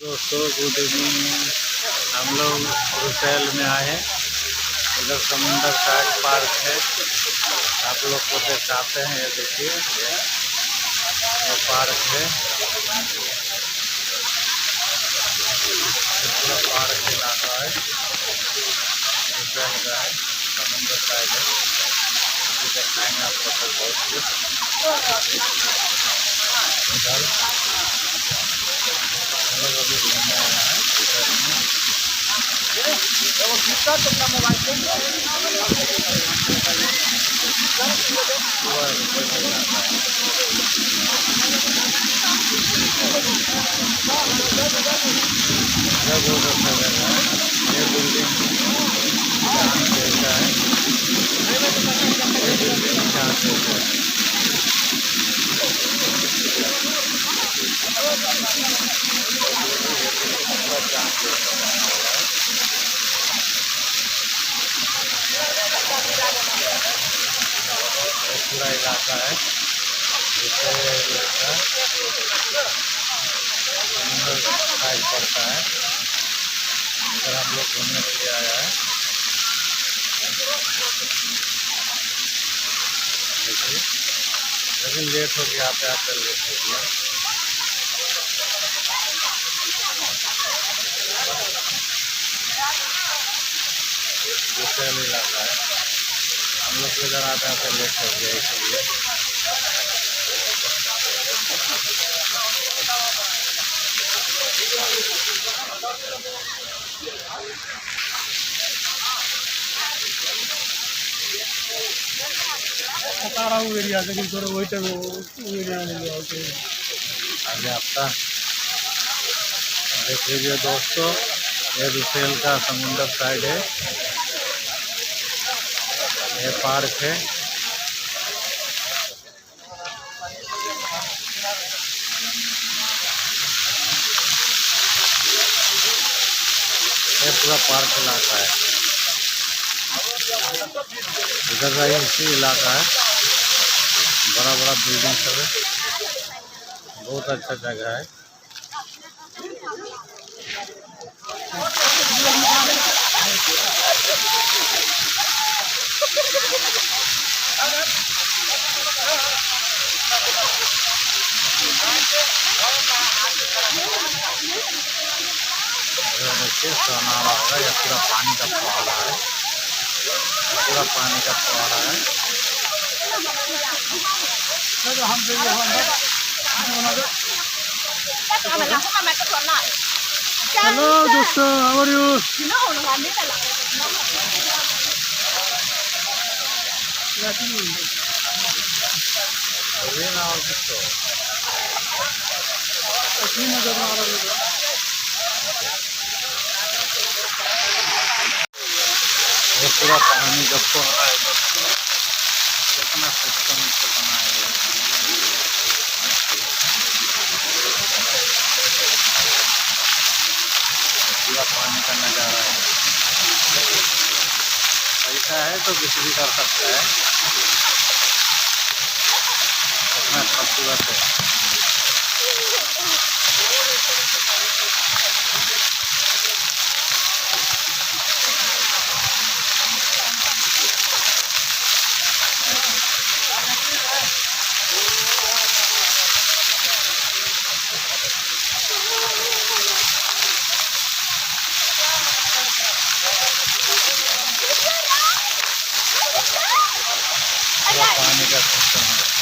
दोस्तों good evening. हम लोग रुसैल में आए हैं। इधर समुंदर का एक पार्क है, आप लोग को दिखाते हैं। ये देखिए ये पार्क है, पूरा पार्क इलाका है, रुसैल का है, समुंदर साइड है। दिखाएंगे आप लोग को बहुत कुछ। इधर हम लोग अभी घूमने आया है रुसैल में। पूरा रुसैल इलाका है। बहुत अच्छा जगह है। ये बिल्डिंग जहाँ जैसा है, ये बिल्डिंग जहाँ जैसा है। पूरा इलाका है, इलाका समुंदर साइड पड़ता है। इधर हम लोग घूमने के लिए आया है। देखिए लेकिन लेट हो गया, आते आते लेट हो गया। रुसैल इलाका है, हम लोग इधर आते आते लेट हो गया इसलिए। एरिया लेकिन थोड़ा वही टाइम आगे आपका देख लीजिए दोस्तों, ये रुसैल का समुंदर साइड है, ये पार्क है। ये पूरा पार्क इलाका है, इधर का इसी इलाका है, बड़ा बड़ा बिल्डिंग सब है, बहुत अच्छा जगह है। देखिए सोनारा होगा, यह पूरा पानी का फुहारा है, पूरा पानी का फुहारा है। हेलो दोस्तों, हाउ आर यू? ये पूरा पानी का फुहारा है दोस्तों, कितना सिस्टम से बनाया गया है। पूरा पानी का नज़ारा है, ऐसा है तो कुछ भी कर सकता है, इतना खूबसूरत है। पूरा पानी का सिस्टम है।